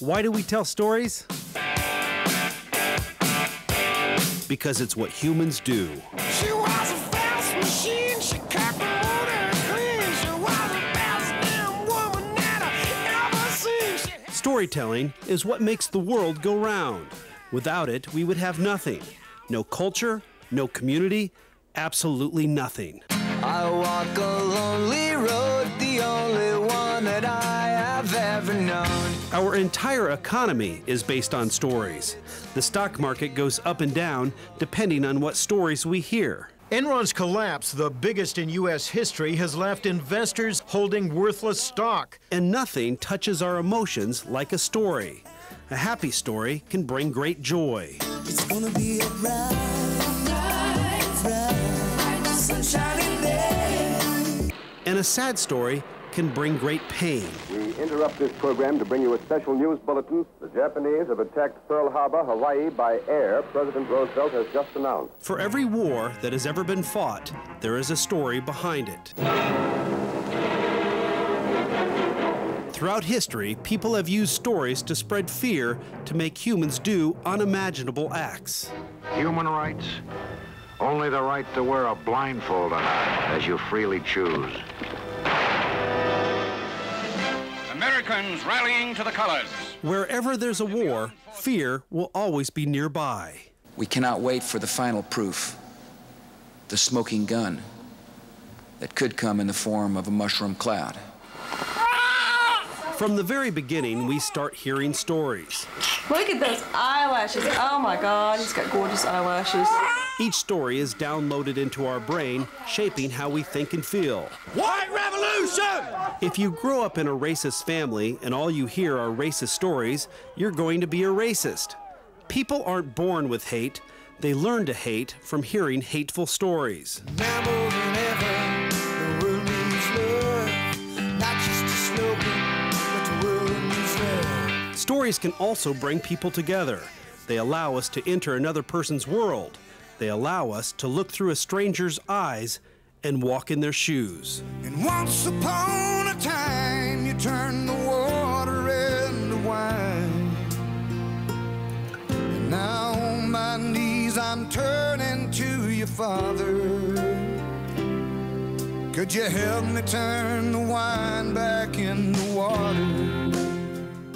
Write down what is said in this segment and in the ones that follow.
Why do we tell stories? Because it's what humans do. She was a fast machine, she kept the motor clean. She was the best damn woman that I ever seen. Storytelling is what makes the world go round. Without it, we would have nothing. No culture, no community, absolutely nothing. I walk a lonely road, the only one that I have ever known. Our entire economy is based on stories. The stock market goes up and down depending on what stories we hear. Enron's collapse, the biggest in U.S. history, has left investors holding worthless stock. And nothing touches our emotions like a story. A happy story can bring great joy. It's gonna be a bright sunshiny day. And a sad story can bring great pain. We interrupt this program to bring you a special news bulletin. The Japanese have attacked Pearl Harbor, Hawaii by air, President Roosevelt has just announced. For every war that has ever been fought, there is a story behind it. Throughout history, people have used stories to spread fear to make humans do unimaginable acts. Human rights? Only the right to wear a blindfold on as you freely choose. Americans rallying to the colors. Wherever there's a war, fear will always be nearby. We cannot wait for the final proof, the smoking gun that could come in the form of a mushroom cloud. From the very beginning, we start hearing stories. Look at those eyelashes. Oh my God, he's got gorgeous eyelashes. Each story is downloaded into our brain, shaping how we think and feel. White Revolution! If you grow up in a racist family and all you hear are racist stories, you're going to be a racist. People aren't born with hate. They learn to hate from hearing hateful stories. Now more than ever, the world needs love. Not just a slogan, but the world needs love. Stories can also bring people together. They allow us to enter another person's world. They allow us to look through a stranger's eyes and walk in their shoes. And once upon a time, you turned the water into wine. And now on my knees, I'm turning to you, Father. Could you help me turn the wine back into water?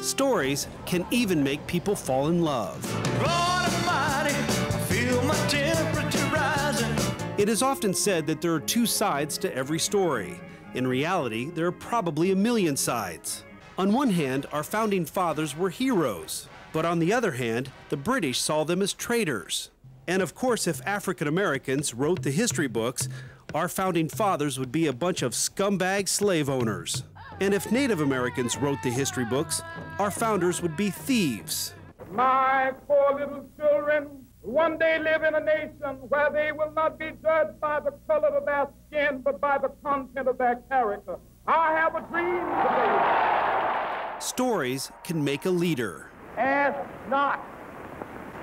Stories can even make people fall in love. Lord Almighty, I feel my temperature rising. It is often said that there are two sides to every story. In reality, there are probably a million sides. On one hand, our founding fathers were heroes. But on the other hand, the British saw them as traitors. And of course, if African Americans wrote the history books, our founding fathers would be a bunch of scumbag slave owners. And if Native Americans wrote the history books, our founders would be thieves. My poor little children will one day live in a nation where they will not be judged by the color of their skin, but by the content of their character. I have a dream today. Stories can make a leader. Ask not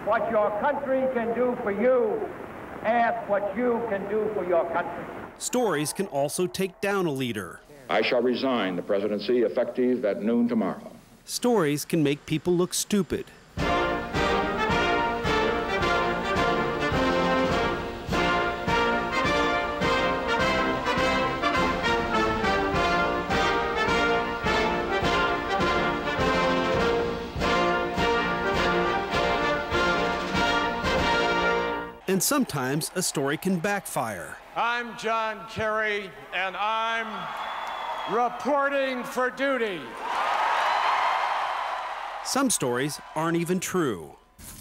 what your country can do for you. Ask what you can do for your country. Stories can also take down a leader. I shall resign the presidency effective at noon tomorrow. Stories can make people look stupid. And sometimes a story can backfire. I'm John Kerry, and I'm reporting for duty. Some stories aren't even true.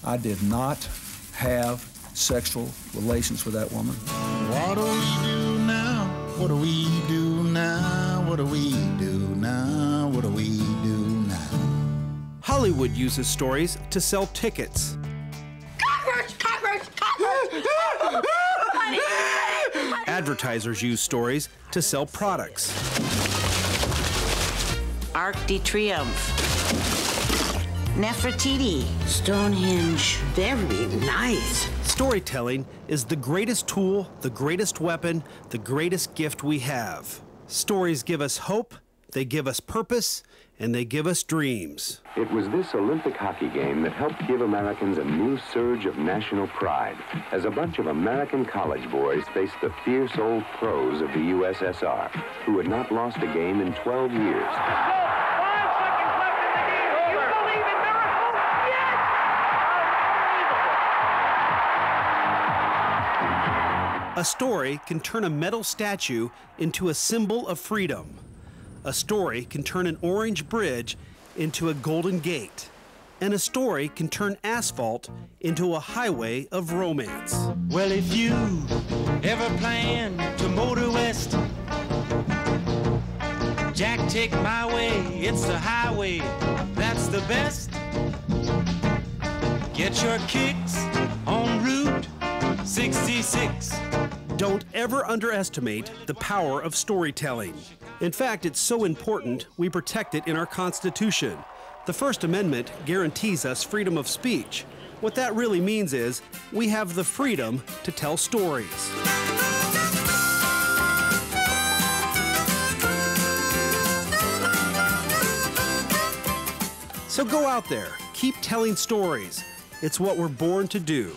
I did not have sexual relations with that woman. What do we do now? What do we do now? What do we do now? What do we do now? Hollywood uses stories to sell tickets. Cockroach! Cockroach! Cockroach! Honey, honey. Advertisers use stories to sell products. Arc de Triomphe. Nefertiti. Stonehenge. Very nice. Storytelling is the greatest tool, the greatest weapon, the greatest gift we have. Stories give us hope, They give us purpose, and they give us dreams. It was this Olympic hockey game that helped give Americans a new surge of national pride as a bunch of American college boys faced the fierce old pros of the USSR, who had not lost a game in 12 years. A story can turn a metal statue into a symbol of freedom. A story can turn an orange bridge into a golden gate. And a story can turn asphalt into a highway of romance. Well, if you ever plan to motor west, Jack, take my way, it's the highway, that's the best. Get your kicks on Route 66. Don't ever underestimate the power of storytelling. In fact, it's so important we protect it in our Constitution. The First Amendment guarantees us freedom of speech. What that really means is we have the freedom to tell stories. So go out there, keep telling stories. It's what we're born to do.